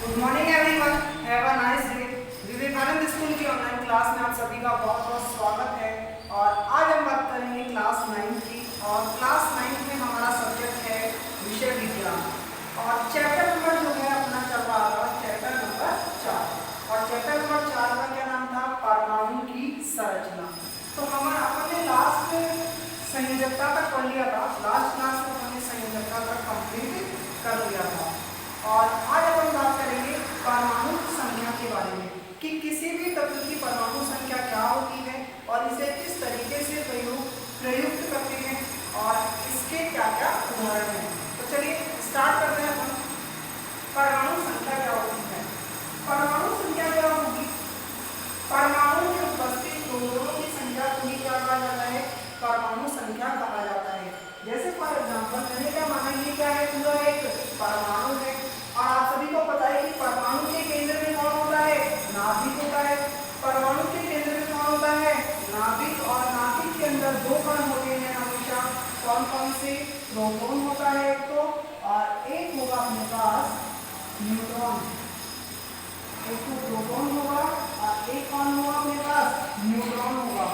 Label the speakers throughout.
Speaker 1: Good morning everyone, have a nice day. Vivekananda school की online class में आप सभी का बहुत बहुत स्वागत है। और आज हम बात करेंगे क्लास 9 की। और क्लास 9 में हमारा सब्जेक्ट है विषय विज्ञान। और चैप्टर नंबर जो है अपना चल रहा था चैप्टर नंबर 4। और चैप्टर नंबर 4 का क्या नाम था? परमाणु की संरचना। तो हमारा अपने लास्ट संयोजकता तक पढ़ लिया था। लास्ट क्लास में हमने संयोजकता तक कंप्लीट कर लिया था। और आज अपन बात करेंगे परमाणु संख्या के बारे में कि किसी भी तत्व की परमाणु संख्या क्या होती है और इसे किस तरीके से प्रयुक्त करते हैं और इसके क्या क्या उदाहरण हैं। तो चलिए स्टार्ट करते हैं अपन। परमाणु संख्या क्या होती है? परमाणु संख्या क्या होगी? परमाणु में उपस्थित प्रोटॉनों की संख्या को ही क्या कहा जाता है? परमाणु संख्या कहा जाता है। जैसे फॉर एग्जांपल मैंने क्या माना, ये क्या है? पूरा एक परमाणु है। और आप सभी को पता है कि परमाणु के केंद्र में कौन होता है? नाभिक होता है। परमाणु के केंद्र में कौन होता है? नाभिक। और नाभिक के अंदर दो कण होते हैं हमेशा। कौन कौन से? प्रोटॉन होता है एक तो, और एक होगा अपने पास न्यूट्रॉन। एक तो प्रोटॉन होगा और एक कौन होगा अपने पास? न्यूट्रॉन होगा।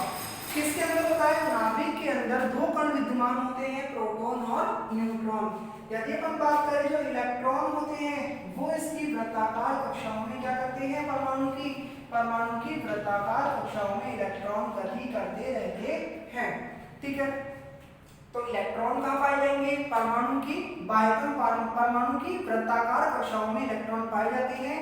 Speaker 1: किसके अंदर होता है? नाभिक के अंदर दो कण विद्यमान होते हैं, प्रोटॉन और न्यूट्रॉन। यदि अपन बात करें जो इलेक्ट्रॉन होते हैं वो इसकी वृत्ताकार कक्षाओं में क्या करते हैं? परमाणु की वृत्ताकार कक्षाओं में इलेक्ट्रॉन गति करते रहते हैं। ठीक है, तो इलेक्ट्रॉन कहाँ पाए जाएंगे? परमाणु की परमाणु की वृत्ताकार कक्षाओं में इलेक्ट्रॉन पाए जाते हैं।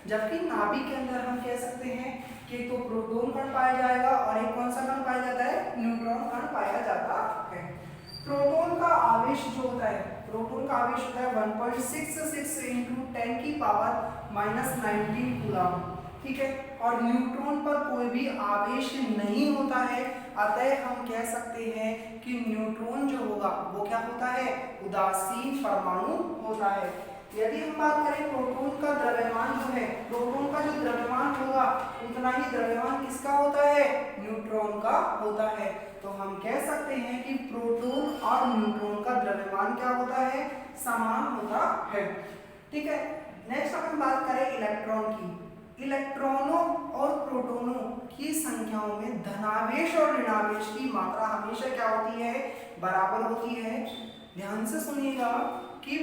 Speaker 1: जबकि नाभिक के अंदर हम कह सकते हैं कि तो प्रोटॉन कण पाया जाएगा और एक कौन सा कण पाया जाता है? न्यूट्रॉन कण पाया जाता है। प्रोटॉन का आवेश जो होता है, प्रोटॉन का आवेश होता है 1.66 × 10⁻⁻19 कूलम। ठीक है, और न्यूट्रॉन पर कोई भी आवेश नहीं होता है। अतः हम कह सकते हैं कि न्यूट्रॉन जो होगा वो क्या होता है? उदासीन परमाणु होता है। यदि हम बात करें प्रोटॉन का द्रव्यमान जो है, प्रोटॉन का जो द्रव्यमान होगा उतना ही द्रव्यमान किसका होता है? न्यूट्रॉन का होता है। तो हम कह सकते हैं कि प्रोटॉन और न्यूट्रॉन का द्रव्यमान क्या होता है? समान होता है। ठीक है, नेक्स्ट अपन बात करें इलेक्ट्रॉन की। इलेक्ट्रॉनों और प्रोटॉनों की संख्याओं में धनावेश और ऋणावेश की मात्रा हमेशा क्या होती है? बराबर होती है। ध्यान से सुनिएगा कि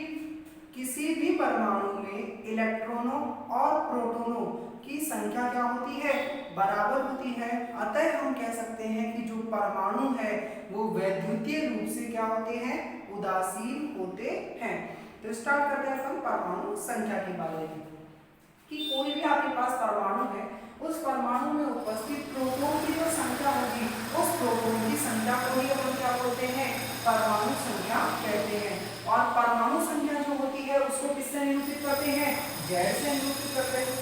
Speaker 1: किसी भी परमाणु में इलेक्ट्रॉनों और प्रोटॉनों की संख्या क्या होती है? बराबर होती है। अतः हम कह सकते हैं कि जो परमाणु है वो वैद्युतीय रूप से क्या होते हैं? उदासीन होते हैं। तो स्टार्ट करते हैं हम परमाणु संख्या के बारे में कि कोई भी आपके पास परमाणु है, उस परमाणु में उपस्थित प्रोटॉन की जो संख्या होगी उस प्रोटॉन की संख्या को ही हम क्या बोलते हैं? परमाणु संख्या कहते हैं। और परमाणु संख्या जो होती है उसको किससे निरूपित करते हैं? Z से निरूपित करते हैं।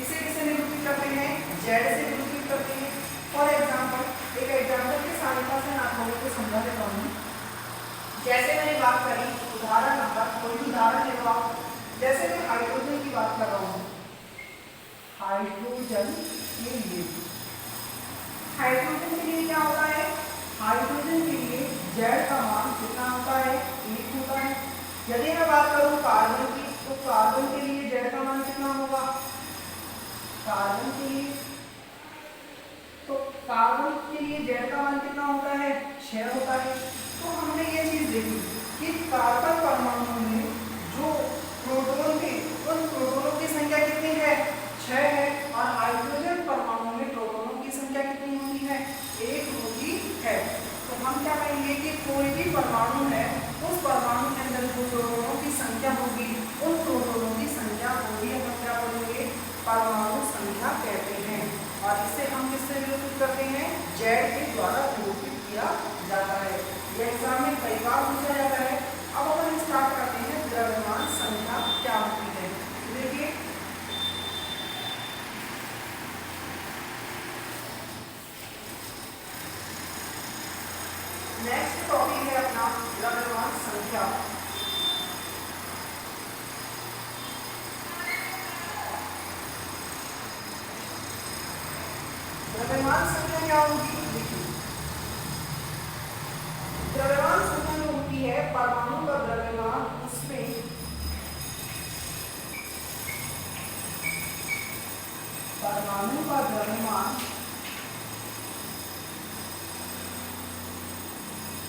Speaker 1: इसे किससे निरूपित करते हैं? Z से निरूपित करते हैं। फॉर एग्जाम्पल एक एग्जाम्पल की सहायता से आप लोगों को समझा देता हूँ। जैसे मैंने बात करी उदाहरण नंबर, कोई भी उदाहरण ले लो आप। जैसे मैं हाइड्रोजन की बात कर रहा हूँ, हाइड्रोजन के लिए, हाइड्रोजन के लिए क्या होता है? हाइड्रोजन के लिए Z का मान कितना होता है? 1 होता है। यदि मैं बात करूँ कार्बन की, तो कार्बन के लिए Z का मान कितना होगा? कार्बन के लिए, तो कार्बन के लिए Z का मान कितना होता है? 6 होता है। तो हमने ये चीज देखी कि कार्बन परमाणु में जो प्रोटॉन थे उन प्रोटॉनों की संख्या कितनी है? 6 है। और हाइड्रोजन परमाणु में प्रोटॉनों की संख्या कितनी होती है? 1 होती है। तो हम क्या कहेंगे कि कोई भी परमाणु है उस परमाणु के अंदर जो प्रोटॉनों की संख्या होगी उन प्रोटॉनों की संख्या को ही हम क्या बोलेंगे? परमाणु संख्या कहते हैं। और इसे हम किससे निरूपित करते हैं? Z के द्वारा निरूपित किया जाता है। ये एग्जाम में कई बार पूछा जाता है। अब अपन स्टार्ट करते हैं द्रव्यमान संख्या क्या होती है। देखिए नेक्स्ट टॉपिक है अपना द्रव्यमान संख्या। द्रव्यमान संख्या क्या होगी? द्रव्यमान संख्या जो होती है परमाणु का द्रव्यमान, उसमें परमाणु का द्रव्यमान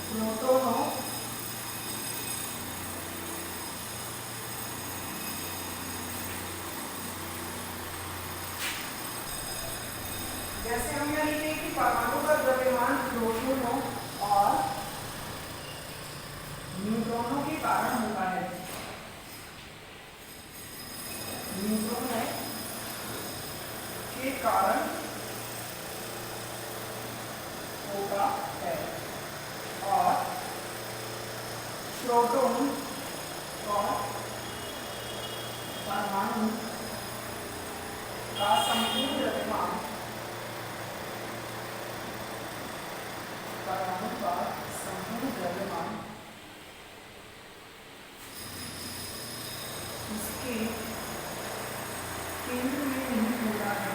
Speaker 1: प्रोटोनों जैसे हम यहाँ लिखे कि परमाणु का द्रव्यमान प्रोटोनों और न्यूट्रॉनों के कारण होता है। न्यूट्रॉनों के कारण होता है और प्रोटॉन और परमाणु का संपूर्ण द्रव्यमान परमाणु का संपूर्ण द्रव्यमान उसके केंद्र में नहीं होता है।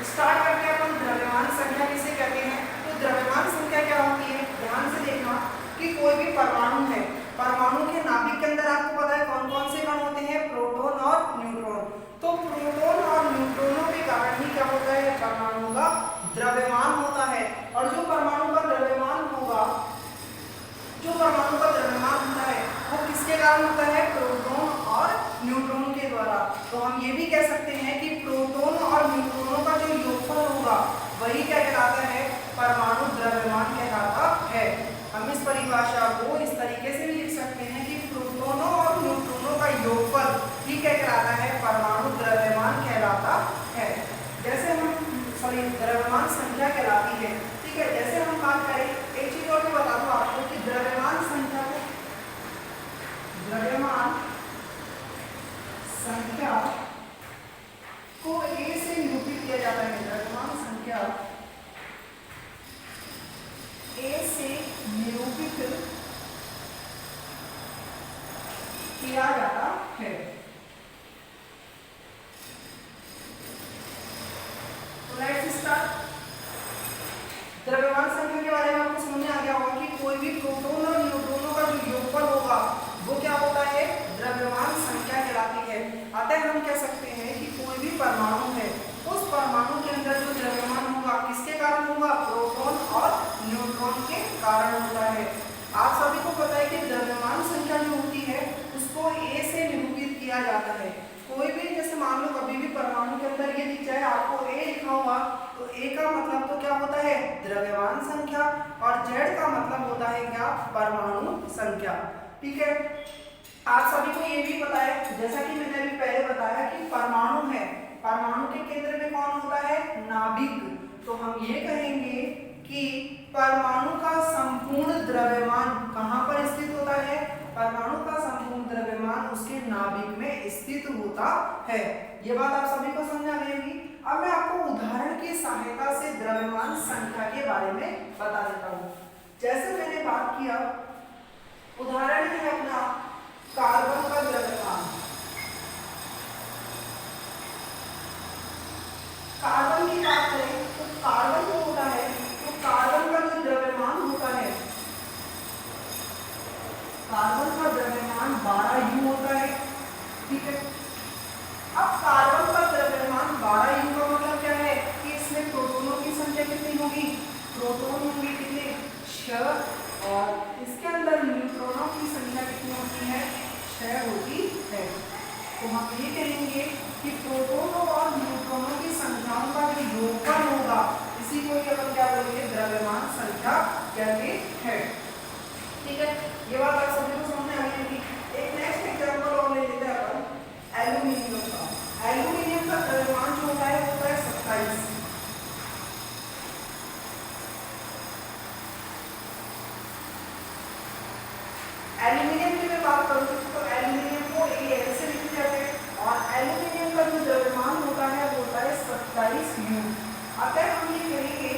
Speaker 1: स्टार्ट करते हैं अपन द्रव्यमान संख्या किसे कहते हैं। तो द्रव्यमान संख्या क्या होती है, ध्यान से देखना कि कोई भी परमाणु है, परमाणु के नाभिक के अंदर आपको पता है कौन कौन से कण होते हैं, प्रोटॉन और न्यूट्रॉन। तो प्रोटॉन और न्यूट्रॉनों के कारण ही क्या होता है, परमाणु का द्रव्यमान होता है। और जो परमाणु का द्रव्यमान होगा, जो परमाणु का द्रव्यमान होता है वो किसके कारण होता है, प्रोटॉन और न्यूट्रॉन के द्वारा। तो हम ये भी कह सकते हैं कि प्रोटॉन और न्यूट्रॉनों का जो योगफल होगा वही क्या कहलाता है, परमाणु द्रव्यमान कहलाता है। हम इस परिभाषा को इस तरीके से भी लिख सकते हैं कि प्रोटॉनों और न्यूट्रॉनों का योगफल ही क्या कहलाता है, परमाणु द्रव्यमान कहलाता है। जैसे हम द्रव्यमान संख्या कहलाती है, ठीक है। जैसे हम बात करें, एक चीज और मैं बता दूं आपको कि द्रव्यमान संख्या को ए से निरूपित किया जाता है। द्रव्यमान संख्या ए से निरूपित किया जाता है। तो लेट्स स्टार्ट। द्रव्यमान संख्या के बारे में आपको समझ में आ गया होगा कि कोई भी प्रोटॉन और न्यूट्रॉनों का जो योगफल होगा वो क्या होता है, द्रव्यमान संख्या कहलाती है। अतः हम कह सकते हैं कि कोई भी परमाणु है, उस परमाणु के अंदर जो द्रव्यमान होगा किसके कारण होगा, प्रोटॉन और न्यूट्रॉन के कारण होता है। आप सभी को पता है कि द्रव्यमान संख्या जो होती है उसको ए से निरूपित किया जाता है। कोई भी, जैसे मान लो कभी भी परमाणु के अंदर ये दिख जाए आपको ए लिखा हुआ, तो ए का मतलब तो क्या होता है, द्रव्यमान संख्या, और जेड का मतलब होता है क्या, परमाणु संख्या। ठीक है। आप सभी को ये भी पता है, जैसा कि मैंने अभी पहले बताया कि परमाणु है, परमाणु के केंद्र में कौन होता है, नाभिक। तो हम ये कहेंगे कि परमाणु का संपूर्ण द्रव्यमान कहाँ पर स्थित होता है, परमाणु का संपूर्ण द्रव्यमान उसके नाभिक में स्थित होता है। ये बात आप सभी को समझ आ गई होगी। अब मैं आपको उदाहरण की सहायता से द्रव्यमान संख्या के बारे में बता देता हूँ। जैसे मैंने बात किया, उदाहरण है अपना कार्बन का द्रव्यमान। कार्बन की बात करें तो कार्बन जो होता है, तो कार्बन का जो द्रव्यमान होता है, कार्बन का द्रव्यमान 12U होता है। ठीक है। अब कार्बन का द्रव्यमान 12U का मतलब क्या है कि इसमें प्रोटॉनों की संख्या कितनी होगी, प्रोटॉन होंगे कितने, 6, और इसके अंदर न्यूट्रॉनों की संख्या कितनी होती है, 6 होती है। तो हम ये कहेंगे कि प्रोटॉनों और न्यूट्रॉनों की संख्याओं का जो योगफल होगा इसी को अपन क्या बोलेंगे, द्रव्यमान संख्या कहते हैं। ठीक है। ये बात आप सभी को समझ में आ गई। एक नेक्स्ट एग्जांपल और ले लेते हैं अपन एल्यूमिनियम का। एल्यूमिनियम का द्रव्यमान जो होता है वो होता है 27। एल्यूमिनियम की मैं बात करूँ तो एल्यूमिनियम को Al से लिखे जाते हैं, और एल्यूमिनियम का जो द्रव्यमान होता है वो होता है 27U। अतः हम ये कहेंगे,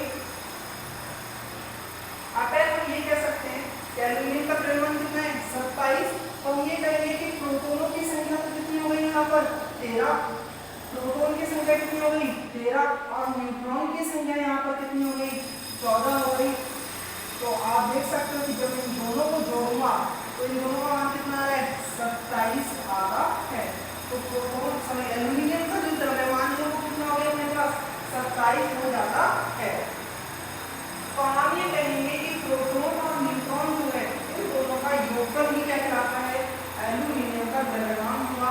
Speaker 1: अतः हम ये कह सकते हैं कि एल्यूमिनियम का द्रव्यमान कितना है, 27। तो हम ये कहेंगे कि प्रोटॉनों की संख्या तो कितनी हो गई यहाँ पर, 13। प्रोटॉन की संख्या कितनी हो गई, 13, और न्यूट्रॉन की संख्या यहाँ पर कितनी हो गई, 14 हो गई। तो आप देख सकते हो कि जब इन दोनों को जोड़ूंगा तो इन दोनों का मान कितना आ रहा है, 27 आ रहा है। तो प्रोटॉन सॉरी एल्यूमिनियम का जो द्रव्यमान है वो कितना हो गया मेरे पास, 27 हो जाता है। तो हम ये कहेंगे कि प्रोटॉन और न्यूट्रॉन जो है इन दोनों का योगफल ही क्या कहलाता है, एल्यूमिनियम का द्रव्यमान हुआ।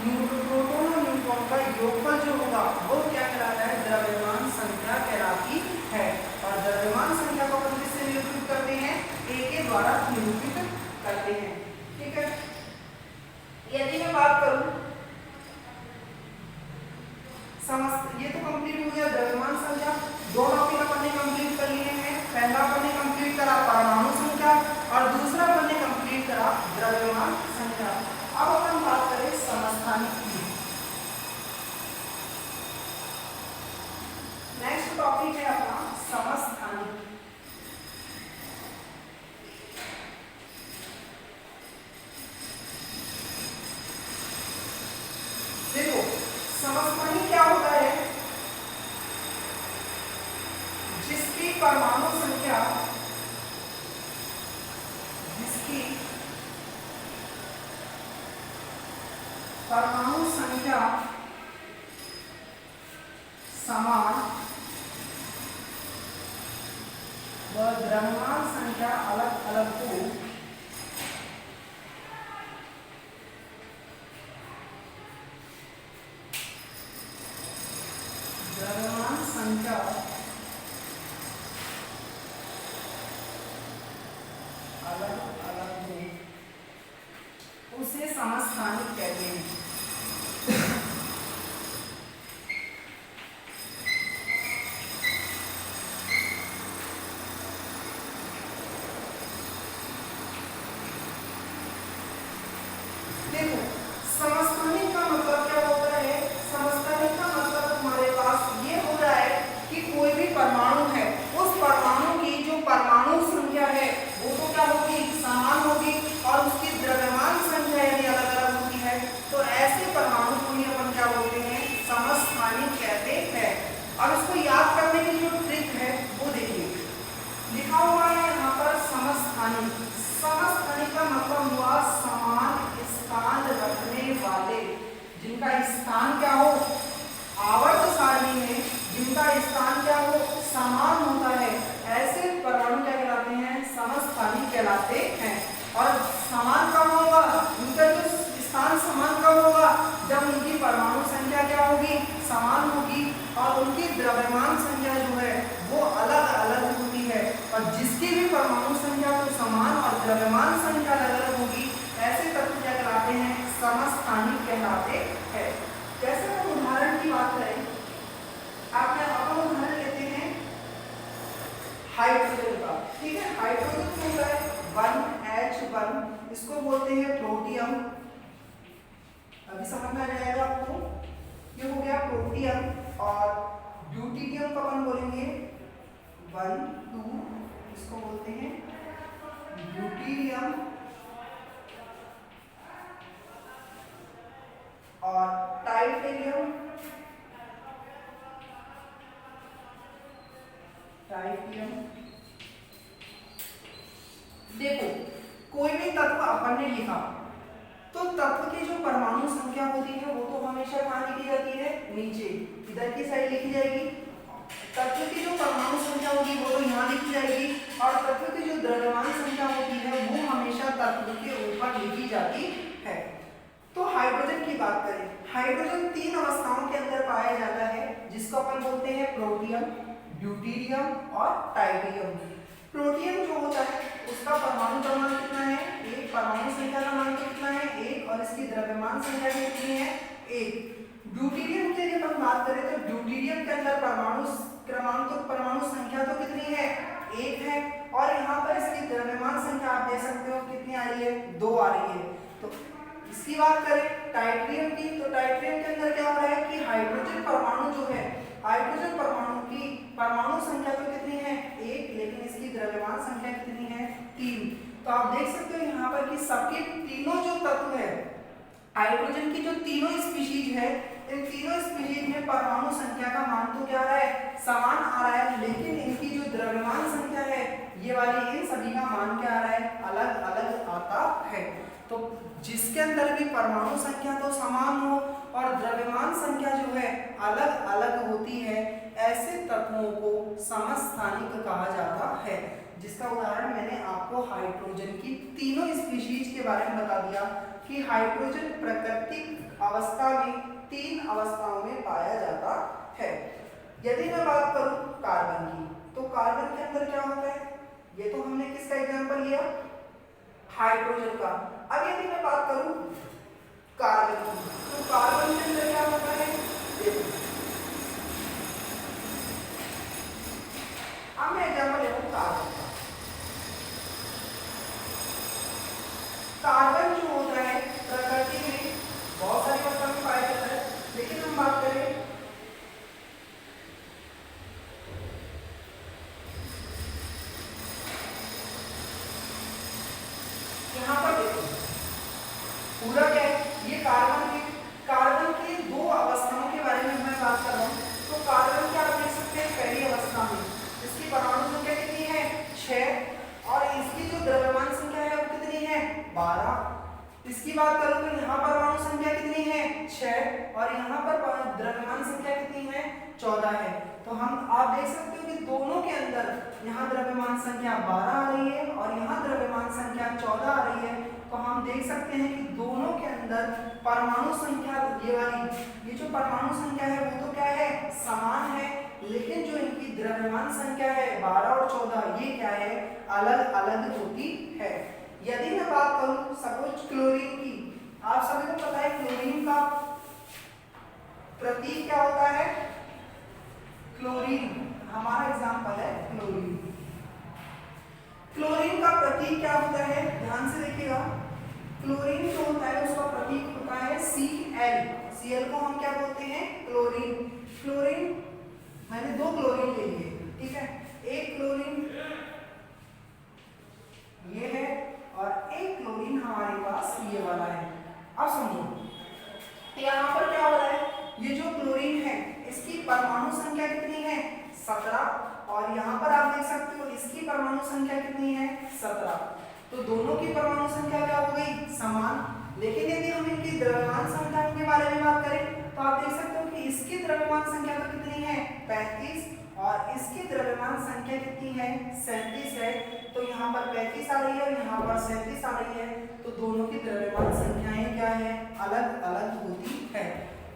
Speaker 1: प्रोटॉन और न्यूट्रॉन का योगफल जो होगा वो क्या कहलाता है, द्रव्यमान संख्या कहलाती है। और द्रव्यमान संख्या को अपन किससे निरूपित करते हैं, ए के द्वारा निरूपित करते हैं। ठीक है, यदि मैं बात करूं ये तो कंप्लीट हो गया द्रव्यमान संख्या। दो टॉपिक अपन ने कंप्लीट कर लिए हैं। पहला अपन ने कंप्लीट करा परमाणु संख्या और दूसरा अपन ने कंप्लीट करा द्रव्यमान संख्या। अब अपन बात करें समस्थानिक की। नेक्स्ट टॉपिक है अपना समस्थानिक। देखो समस्थानिक क्या होता है, जिसकी परमाणु संख्या समान व द्रव्यमान संख्या अलग अलग हो, द्रव्यमान संख्या अलग अलग हो, उसे समस्थानिक कहते हैं। देखो समस्थानिक का मतलब क्या होता है, समस्थानिक का मतलब हमारे पास ये हो रहा है कि कोई भी परमाणु है उस परमाणु की जो परमाणु संख्या है वो तो क्या होगी, समान होगी और उसकी द्रव्यमान संख्या यदि अलग अलग होती है तो ऐसे परमाणु को ही अपन क्या बोलते हैं, समस्थानिक कहते हैं। और इसको याद करने की जो ट्रिक है वो देखिए, लिखा हुआ है यहाँ पर समस्थानिक। समस्थानिक का मतलब हुआ समान स्थान रखने वाले, जिनका स्थान क्या हो, आवर्त सारणी में जिनका स्थान क्या हो, समान होता है, ऐसे परमाणु क्या कहलाते हैं, समस्थानिक कहलाते हैं। और समान कब होगा, उनका जो स्थान समान कब होगा, जब उनकी परमाणु संख्या क्या होगी, समान होगी और उनकी द्रव्यमान संख्या जो है वो अलग अलग होती है। और जिसकी भी परमाणु संख्या तो समान और द्रव्यमान संख्या अलग अलग होगी, ऐसे तत्व क्या कहलाते हैं, समस्थानिक कहलाते हैं। जैसे हम उदाहरण की बात करें, आपने अपन उदाहरण लेते हैं हाइड्रोजन का। ठीक है, हाइड्रोजन क्या होता है, 1H1, इसको बोलते हैं प्रोटियम। अभी समझ में आ जाएगा आपको, ये हो गया प्रोटियम। और ड्यूटेरियम को अपन बोलेंगे 1, 2, इसको बोलते हैं ड्यूटेरियम। और टाइटेरियम, देखो कोई भी तत्व अपन ने लिखा तो तत्व की जो परमाणु संख्या होती है वो तो हमेशा कहाँ लिखी जाती है, नीचे इधर की साइड लिखी जाएगी। तत्व की जो परमाणु संख्या होगी वो तो यहाँ लिखी जाएगी और तत्व की जो द्रव्यमान संख्या होती है वो हमेशा तत्व के ऊपर लिखी जाती है। तो हाइड्रोजन की बात करें, हाइड्रोजन 3 अवस्थाओं के अंदर पाया जाता है, जिसको अपन बोलते हैं प्रोटियम, ड्यूटेरियम और टाइटेरियम। प्रोटियम जो होता है उसका परमाणु क्रमांक कितना है, 1, परमाणु संख्या का मान कितना है, 1 और इसकी द्रव्यमान संख्या कितनी है, 1। ड्यूटेरियम की यदि अपन बात करें तो ड्यूटेरियम के अंदर परमाणु क्रमांक तो परमाणु संख्या तो कितनी है, 1 है और यहाँ पर इसकी द्रव्यमान संख्या आप देख सकते हो कितनी आ रही है, 2 आ रही है। तो इसकी बात करें टाइटेरियम की, तो टाइटेरियम के अंदर क्या हो रहा है कि हाइड्रोजन परमाणु जो है, हाइड्रोजन परमाणु की परमाणु संख्या तो कितनी है, 1, लेकिन इसकी द्रव्यमान संख्या कितनी है, 3। तो आप देख सकते हो यहाँ पर कि सबके तीनों जो तत्व है, हाइड्रोजन की जो तीनों स्पीशीज है, इन तीनों स्पीशीज में परमाणु संख्या का मान तो क्या आ रहा है, समान आ रहा है, लेकिन इनकी जो द्रव्यमान संख्या है ये वाली इन सभी का मान क्या आ रहा है, अलग अलग आता है। तो जिसके अंदर भी परमाणु संख्या तो समान हो और द्रव्यमान संख्या जो है अलग अलग होती है, ऐसे तत्वों को समस्थानिक कहा जाता है। जिसका उदाहरण मैंने आपको हाइड्रोजन की तीनों स्पीशीज के बारे में बता दिया कि हाइड्रोजन प्राकृतिक अवस्था में 3 अवस्थाओं में पाया जाता है। यदि मैं बात करूं कार्बन की, तो कार्बन के अंदर क्या होता है, ये तो हमने किसका एग्जांपल लिया, हाइड्रोजन का। अब यदि मैं बात करूं कार्बन की, तो कार्बन के अंदर क्या होता है, देखो अब मैं एग्जांपल ले रहा हूं कार्बन का। कार्बन जो होता है प्रकृति में बहुत सारी अवस्था में पाया जाता है, लेकिन हम बात करें यहाँ पर, देखो पूरा क्या है, ये कार्बन के 2 अवस्थाओं के बारे में मैं बात कर रहा हूँ। तो कार्बन क्या आप देख सकते हैं, पहली अवस्था में इसकी परमाणु संख्या कितनी है, 6, और इसकी जो द्रव्यमान संख्या है वो कितनी है, 12। इसकी बात करूं तो यहाँ परमाणु संख्या कितनी है, 6, और यहाँ पर द्रव्यमान संख्या कितनी है, 14 है। तो हम आप देख सकते हो कि दोनों के अंदर यहाँ द्रव्यमान संख्या 12 आ रही है और यहाँ द्रव्यमान संख्या 14 आ रही है। तो हम देख सकते हैं कि दोनों के अंदर परमाणु संख्या, ये वाली ये जो परमाणु संख्या है वो तो क्या है, समान है, लेकिन जो इनकी द्रव्यमान संख्या है 12 और 14, ये क्या है, अलग अलग होती है। यदि मैं बात करूं सपोज क्लोरीन की, आप सभी को पता है क्लोरीन का प्रतीक क्या होता है, क्लोरीन हमारा एग्जांपल है क्लोरीन। क्लोरीन का प्रतीक क्या होता है, ध्यान से देखिएगा, क्लोरीन जो होता है उसका प्रतीक होता है Cl। Cl को हम क्या बोलते हैं, क्लोरीन। क्लोरीन मैंने 2 क्लोरीन ले लिए, ठीक है, एक क्लोरीन ये है और एक क्लोरीन हमारे पास ये वाला है। अब समझो यहाँ पर क्या हो रहा है, ये जो क्लोरीन है इसकी परमाणु संख्या कितनी है, 17, और यहाँ पर आप देख सकते हो इसकी परमाणु संख्या कितनी है, 17। तो दोनों की परमाणु संख्या क्या हो गई, समान। लेकिन यदि हम इनकी द्रव्यमान संख्या के बारे में बात करें तो आप देख सकते हो कि इसकी द्रव्यमान संख्या तो कितनी है, 35, और इसकी द्रव्यमान संख्या कितनी है, 37 है। तो यहाँ पर 35 आ रही है और यहाँ पर 37 आ रही है। तो दोनों की द्रव्यमान संख्याएं क्या है, अलग अलग होती है।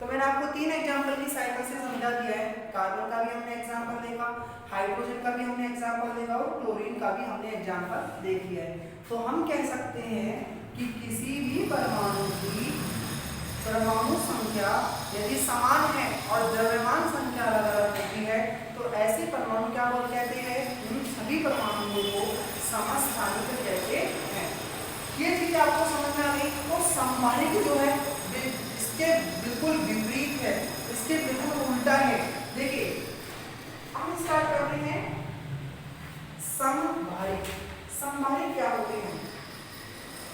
Speaker 1: तो मैंने आपको 3 एग्जांपल की सहायता से समझा दिया है। कार्बन का भी हमने एग्जांपल देखा, हाइड्रोजन का भी हमने एग्जांपल देखा और क्लोरीन का भी हमने एग्जांपल देख लिया है। तो हम कह सकते हैं कि किसी भी परमाणु की परमाणु संख्या यदि समान है और द्रव्यमान संख्या अलग अलग होती है तो ऐसे परमाणु क्या बोल कहते हैं, उन सभी परमाणुओं को समस्थानिक कहते हैं। ये चीज आपको समझ में आ गई। तो समस्थानिक जो है इसके बिल्कुल विपरीत है, इसके बिल्कुल उल्टा है। देखिए हम स्टार्ट कर रहे हैं समभारिक। समभारिक क्या होते हैं,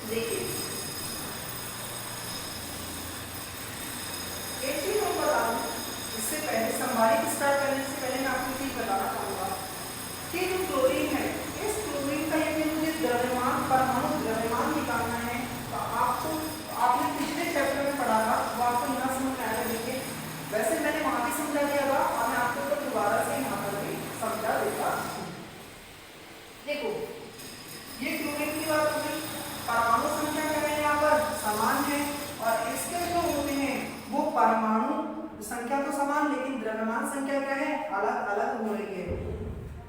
Speaker 1: देखिए एक चीज मैं बता दूं, इससे पहले समभारिक स्टार्ट करने से पहले मैं आपको चीज बताना चाहूंगा कि जो क्लोरीन है, इस क्लोरीन का यदि मुझे द्रव्यमान परमाणु द्रव्यमान निकालना है तो आपने पिछले चैप्टर में पढ़ा था, वो आपको यहाँ समझ में आया। देखिए वैसे मैंने वहां भी समझा दिया था और मैं आपको तो दोबारा से यहाँ पर भी समझा देता हूँ। देखो ये क्लोरीन की बात हो गई, परमाणु संख्या क्या है यहाँ पर समान है और इसके जो होते हैं वो परमाणु संख्या तो समान लेकिन द्रव्यमान संख्या क्या है, अलग अलग हो रही है।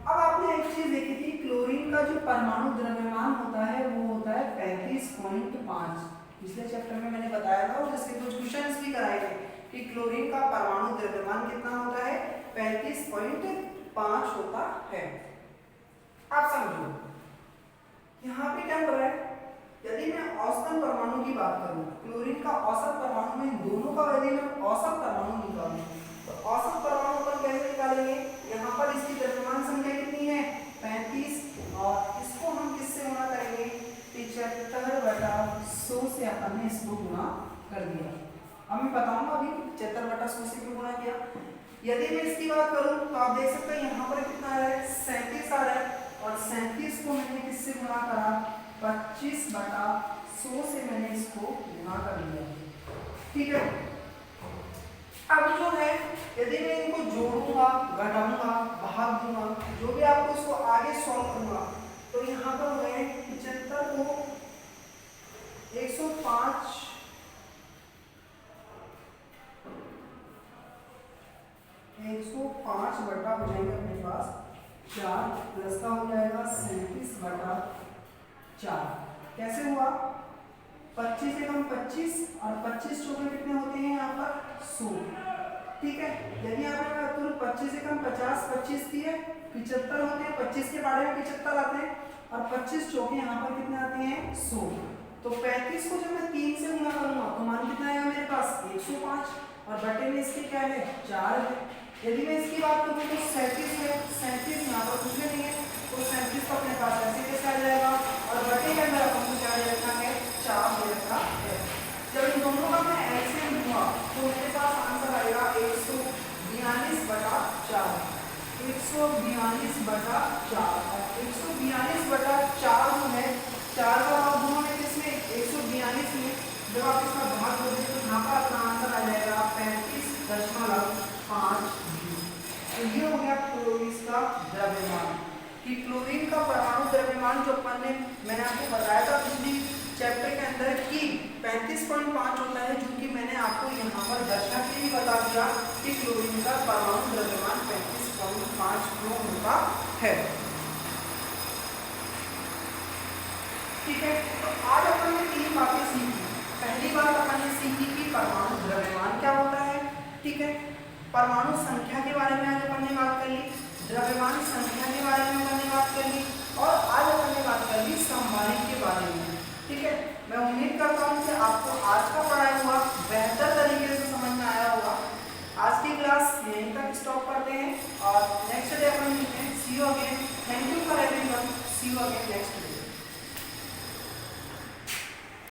Speaker 1: अब आपने एक चीज देखी थी, क्लोरीन का जो परमाणु द्रव्यमान होता है वो होता है 35.5। पिछले चैप्टर में मैंने बताया था और जिसके कुछ क्वेश्चंस भी कराए थे कि क्लोरीन का परमाणु द्रव्यमान कितना होता है, 35.5 होता है। आप समझो यहाँ पे क्या हो रहा है, यदि मैं औसतन परमाणु की बात करूं, क्लोरीन का औसत परमाणु में दोनों का यदि मैं औसत परमाणु निकालूं तो औसत परमाणु पर कैसे निकालेंगे, यहाँ पर इसकी द्रव्यमान संख्या कितनी है, 35, और इसको हम किससे गुणा करेंगे, 75/100 से अपन ने इसको गुणा कर दिया। अब मैं बताऊंगा अभी 75/100 से क्यों गुणा किया। यदि मैं इसकी बात करूं तो आप देख सकते हैं यहाँ पर कितना आ रहा है, 37 आ रहा है और 37 को मैंने किससे गुणा करा, 25/100 से मैंने इसको गुणा कर लिया। ठीक है, अब जो है यदि मैं इनको जोड़ूंगा, घटाऊंगा, भाग दूंगा, जो भी आपको इसको आगे सॉल्व करूंगा, तो यहाँ पर हो गए 75 को 105 105 हो जाएंगे अपने पास 4 प्लस का हो जाएगा 37/4। कैसे हुआ, 25 एकम 25 और 25 चौके कितने होते हैं यहाँ पर 100। ठीक है, यदि यहाँ पे मैं तुरंत 25 एकम 50 25 दिए 75 होते हैं, 25 के बारे में 75 आते हैं और 25 चौके यहाँ पर कितने आते हैं 100। तो 35 को जब मैं 3 से गुणा करूंगा तो मान कितना आएगा मेरे पास 105 और बटे में इसके क्या है 4 है। यदि मैं इसकी बात करूँ तो 37 है, 37 यहाँ पर कुछ भी नहीं है तो 37 तो अपने पास ऐसे कैसे आ जाएगा और बटे के अंदर अपन को क्या दे रखा है 4 दे रखा है। जब इन दोनों का मैं एलसीएम लूंगा तो मेरे पास आंसर आएगा 142/4 142/4 और 142/4 जो है 4 का भाग दोनों में किसमें 142 में, जब आप इसका भाग दोगे तो यहाँ पर अपना आंसर आ जाएगा 35.5। तो ये हो गया क्लोरीन का द्रव्यमान कि क्लोरीन का परमाणु द्रव्यमान जो अपन ने मैंने आपको बताया था पिछली चैप्टर के अंदर कि 35.5 होता है, जो कि मैंने आपको यहाँ पर दर्शा के लिए बता दिया कि क्लोरीन का परमाणु द्रव्यमान 35.5 क्लो होता है। ठीक है, तो आज अपन ने 3 बातें सीखी। पहली बात अपन ने सीखी कि परमाणु द्रव्यमान क्या होता है। ठीक है, परमाणु संख्या के बारे में आज अपन ने बात कर ली, द्रव्यमान संख्या के बारे में अपन ने बात कर ली और आज अपन ने बात कर ली संभारित के बारे में। ठीक है, मैं उम्मीद करता हूँ कि आपको आज का पढ़ाया हुआ बेहतर तरीके से समझ में आया होगा। आज की क्लास यहीं तक स्टॉप करते हैं और नेक्स्ट डे अपन मिलते हैं। See you again, thank you for everyone, see you again next.